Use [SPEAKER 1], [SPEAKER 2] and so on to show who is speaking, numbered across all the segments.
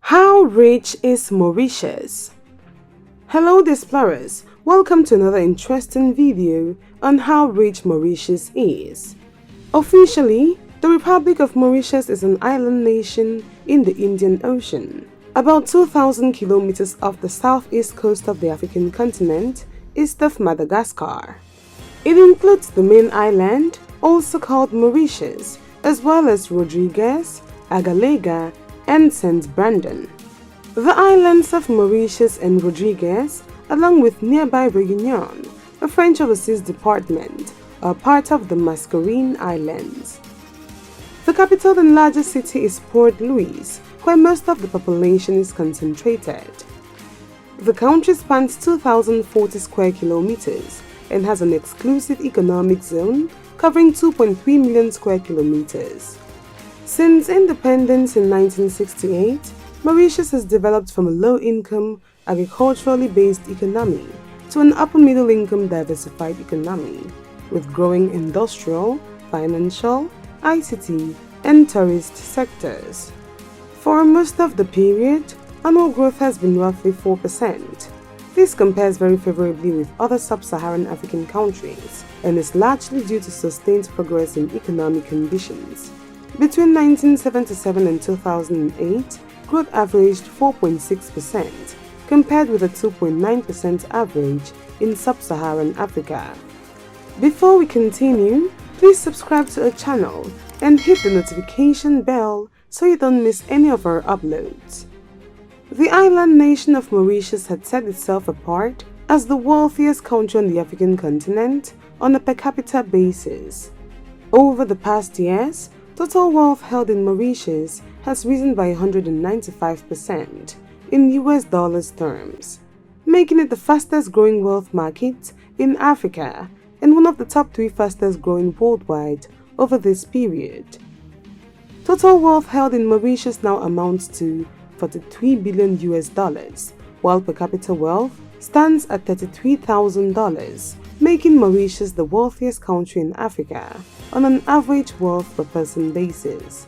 [SPEAKER 1] How rich is Mauritius? Hello explorers, welcome to another interesting video on how rich Mauritius is. Officially, the Republic of Mauritius is an island nation in the Indian Ocean, about 2,000 kilometers off the southeast coast of the African continent, east of Madagascar. It includes the main island, also called Mauritius, as well as Rodrigues, Agalega, and St. Brandon. The islands of Mauritius and Rodrigues, along with nearby Réunion, a French overseas department, are part of the Mascarene Islands. The capital and largest city is Port Louis, where most of the population is concentrated. The country spans 2,040 square kilometers and has an exclusive economic zone covering 2.3 million square kilometers. Since independence in 1968, Mauritius has developed from a low-income, agriculturally based economy to an upper-middle-income diversified economy, with growing industrial, financial, ICT, and tourist sectors. For most of the period, annual growth has been roughly 4%. This compares very favorably with other sub-Saharan African countries and is largely due to sustained progress in economic conditions. Between 1977 and 2008, growth averaged 4.6%, compared with a 2.9% average in sub-Saharan Africa. Before we continue, please subscribe to our channel and hit the notification bell so you don't miss any of our uploads. The island nation of Mauritius had set itself apart as the wealthiest country on the African continent on a per capita basis. Over the past years, total wealth held in Mauritius has risen by 195% in US dollars terms, making it the fastest growing wealth market in Africa and one of the top 3 fastest growing worldwide over this period. Total wealth held in Mauritius now amounts to 43 billion US dollars, while per capita wealth stands at $33,000, making Mauritius the wealthiest country in Africa on an average wealth per person basis.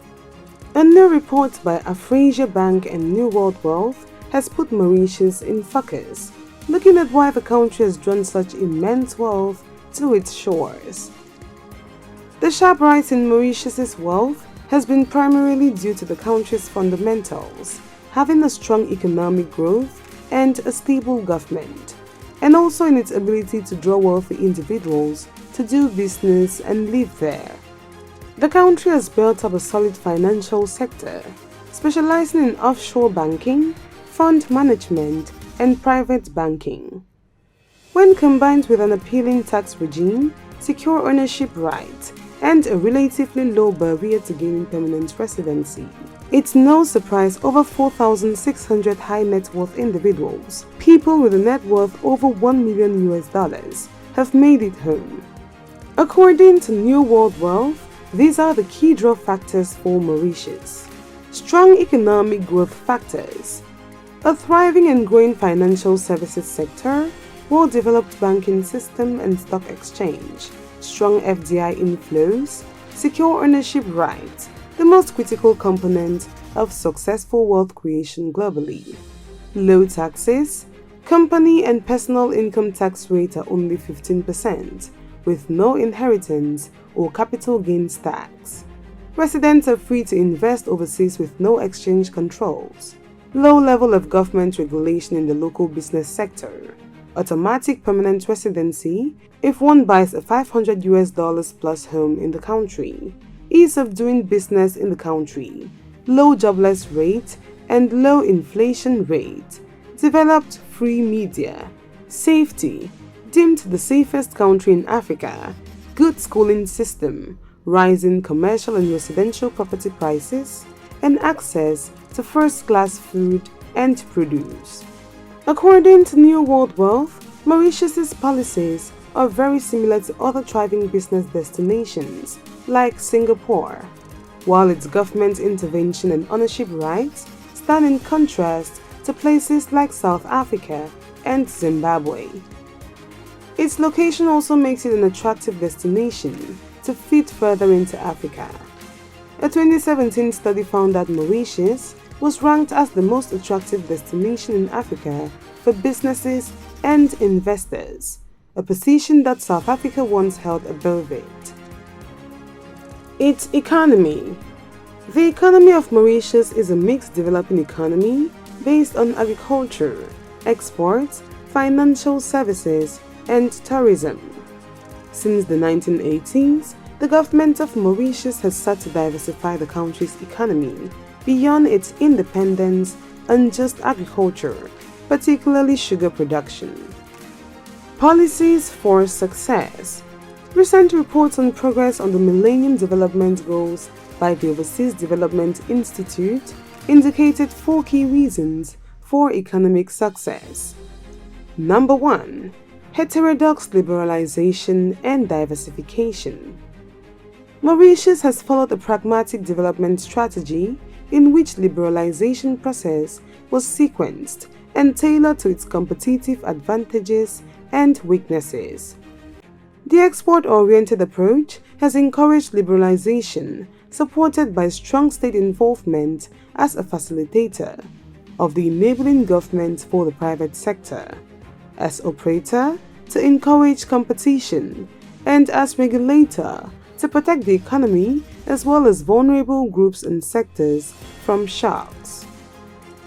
[SPEAKER 1] A new report by Afrasia Bank and New World Wealth has put Mauritius in focus, looking at why the country has drawn such immense wealth to its shores. The sharp rise in Mauritius's wealth has been primarily due to the country's fundamentals, having a strong economic growth and a stable government, and also in its ability to draw wealthy individuals to do business and live there. The country has built up a solid financial sector, specializing in offshore banking, fund management, and private banking. When combined with an appealing tax regime, secure ownership rights, and a relatively low barrier to gaining permanent residency, it's no surprise over 4,600 high net worth individuals, people with a net worth over 1 million US dollars, have made it home. According to New World Wealth, these are the key draw factors for Mauritius. Strong economic growth factors, a thriving and growing financial services sector, well-developed banking system and stock exchange, strong FDI inflows, secure ownership rights, the most critical component of successful wealth creation globally. Low taxes, company and personal income tax rate are only 15%, with no inheritance or capital gains tax. Residents are free to invest overseas with no exchange controls. Low level of government regulation in the local business sector. Automatic permanent residency if one buys a $500 US plus home in the country. Ease of doing business in the country, low jobless rate and low inflation rate, developed free media, safety, deemed the safest country in Africa, good schooling system, rising commercial and residential property prices, and access to first-class food and produce. According to New World Wealth, Mauritius's policies are very similar to other thriving business destinations like Singapore, while its government intervention and ownership rights stand in contrast to places like South Africa and Zimbabwe. Its location also makes it an attractive destination to fit further into Africa. A 2017 study found that Mauritius was ranked as the most attractive destination in Africa for businesses and investors, a position that South Africa once held above it. Its economy. The economy of Mauritius is a mixed developing economy based on agriculture, exports, financial services, and tourism. Since the 1980s, the government of Mauritius has sought to diversify the country's economy beyond its independence on just agriculture, particularly sugar production. Policies for success. Recent reports on progress on the Millennium Development Goals by the Overseas Development Institute indicated 4 key reasons for economic success. Number 1. Heterodox liberalization and diversification. Mauritius has followed a pragmatic development strategy in which liberalization process was sequenced and tailored to its competitive advantages and weaknesses. The export-oriented approach has encouraged liberalization, supported by strong state involvement as a facilitator of the enabling government for the private sector, as operator to encourage competition, and as regulator to protect the economy as well as vulnerable groups and sectors from shocks.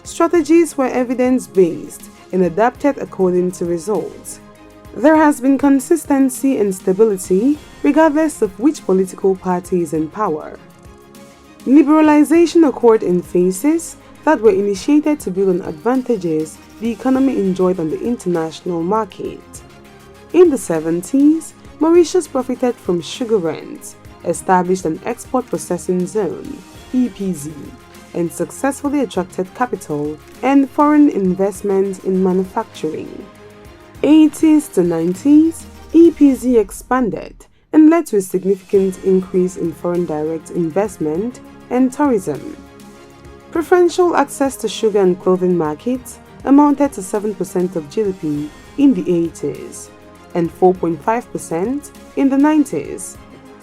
[SPEAKER 1] Strategies were evidence-based and adapted according to results. There has been consistency and stability regardless of which political party is in power. Liberalization occurred in phases that were initiated to build on advantages the economy enjoyed on the international market. In the 70s, Mauritius profited from sugar rents, established an export processing zone (EPZ), and successfully attracted capital and foreign investment in manufacturing. 80s to 90s, EPZ expanded and led to a significant increase in foreign direct investment and tourism. Preferential access to sugar and clothing markets amounted to 7% of GDP in the 80s and 4.5% in the 90s.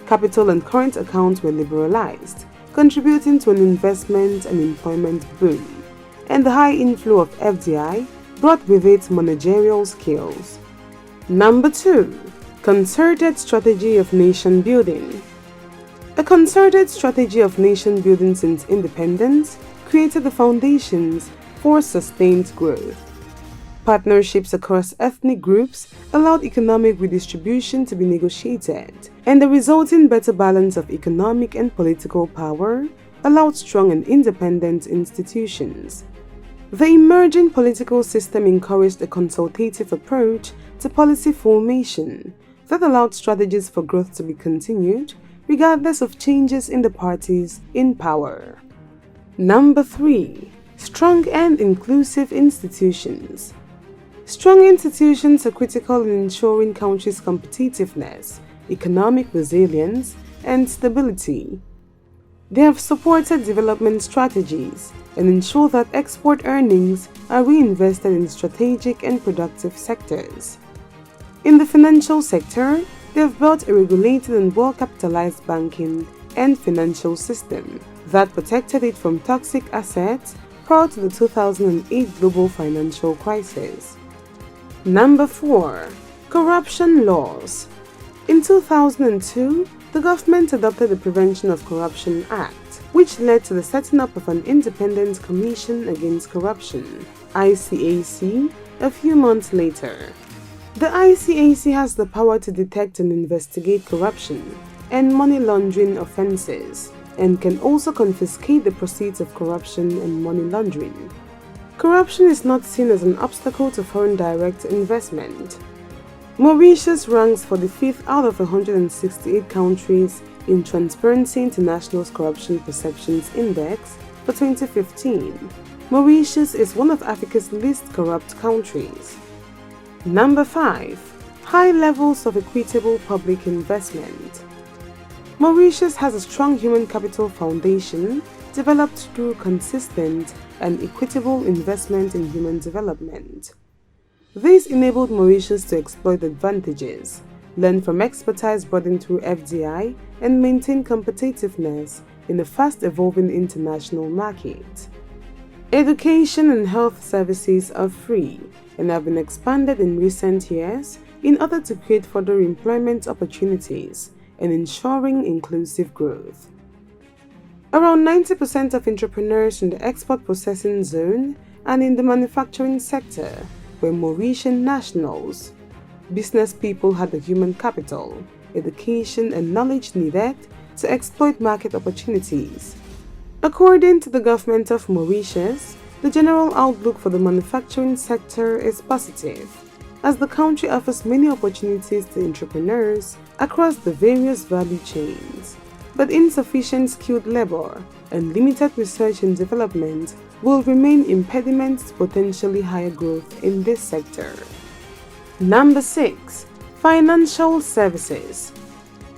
[SPEAKER 1] Capital and current accounts were liberalized, contributing to an investment and employment boom, and the high inflow of FDI brought with it managerial skills. Number 2. Concerted strategy of nation building. A concerted strategy of nation building since independence created the foundations for sustained growth. Partnerships across ethnic groups allowed economic redistribution to be negotiated, and the resulting better balance of economic and political power allowed strong and independent institutions. The emerging political system encouraged a consultative approach to policy formation that allowed strategies for growth to be continued regardless of changes in the parties in power. Number 3. Strong and inclusive institutions. Strong institutions are critical in ensuring countries' competitiveness, economic resilience, and stability. They have supported development strategies and ensure that export earnings are reinvested in strategic and productive sectors. In the financial sector, they have built a regulated and well-capitalized banking and financial system that protected it from toxic assets prior to the 2008 global financial crisis. Number 4. Corruption laws. In 2002, the government adopted the Prevention of Corruption Act, which led to the setting up of an Independent Commission Against Corruption, ICAC, a few months later. The ICAC has the power to detect and investigate corruption and money laundering offenses, and can also confiscate the proceeds of corruption and money laundering. Corruption is not seen as an obstacle to foreign direct investment. Mauritius ranks for the 5th out of 168 countries in Transparency International's Corruption Perceptions Index for 2015. Mauritius is one of Africa's least corrupt countries. Number 5. High levels of equitable public investment. Mauritius has a strong human capital foundation developed through consistent and equitable investment in human development. This enabled Mauritius to exploit advantages, learn from expertise brought in through FDI, and maintain competitiveness in a fast-evolving international market. Education and health services are free and have been expanded in recent years in order to create further employment opportunities and ensuring inclusive growth. Around 90% of entrepreneurs in the export processing zone and in the manufacturing sector were Mauritian nationals. Business people had the human capital, education, and knowledge needed to exploit market opportunities. According to the government of Mauritius, the general outlook for the manufacturing sector is positive, as the country offers many opportunities to entrepreneurs across the various value chains. But insufficient skilled labor and limited research and development will remain impediments to potentially higher growth in this sector. Number 6. Financial services.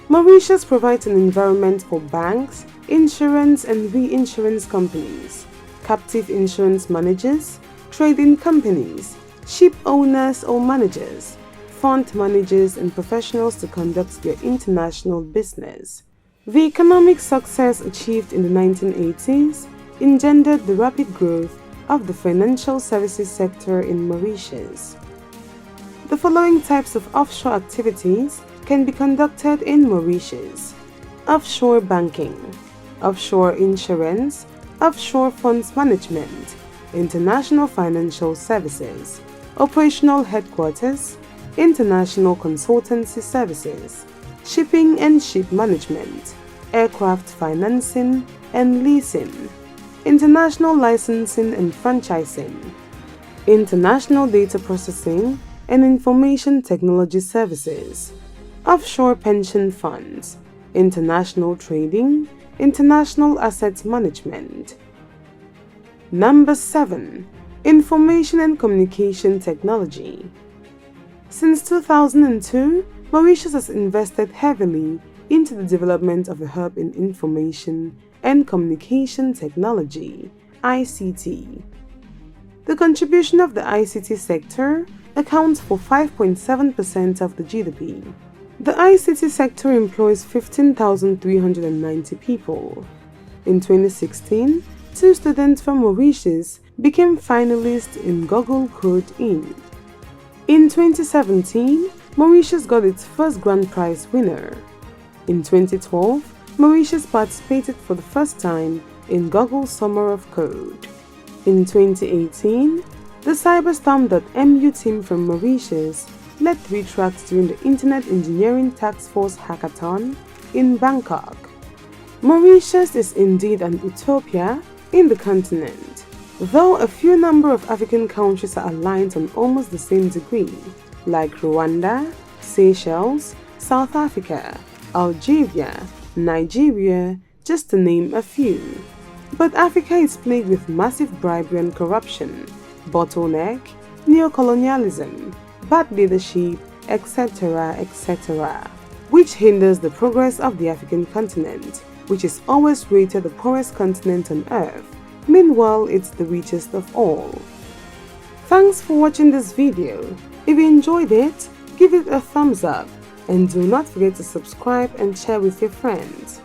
[SPEAKER 1] Mauritius provides an environment for banks, insurance and reinsurance companies, captive insurance managers, trading companies, ship owners or managers, fund managers and professionals to conduct their international business. The economic success achieved in the 1980s engendered the rapid growth of the financial services sector in Mauritius. The following types of offshore activities can be conducted in Mauritius: offshore banking, offshore insurance, offshore funds management, international financial services, operational headquarters, international consultancy services, shipping and ship management, aircraft financing and leasing, international licensing and franchising, international data processing and information technology services, offshore pension funds, international trading, international asset management. Number 7. Information and communication technology. Since 2002, Mauritius has invested heavily into the development of a hub in information and communication technology, ICT. The contribution of the ICT sector accounts for 5.7% of the GDP. The ICT sector employs 15,390 people. In 2016, 2 students from Mauritius became finalists in Google Code In. In 2017, Mauritius got its first grand prize winner. In 2012, Mauritius participated for the first time in Google Summer of Code. In 2018, the Cyberstorm.mu team from Mauritius led 3 tracks during the Internet Engineering Task Force Hackathon in Bangkok. Mauritius is indeed an utopia in the continent, though a few number of African countries are aligned on almost the same degree, like Rwanda, Seychelles, South Africa, Algeria, Nigeria, just to name a few. But Africa is plagued with massive bribery and corruption, bottleneck, neocolonialism, bad leadership, etc., etc., which hinders the progress of the African continent, which is always rated the poorest continent on earth. Meanwhile, it's the richest of all. Thanks for watching this video. If you enjoyed it, give it a thumbs up and do not forget to subscribe and share with your friends.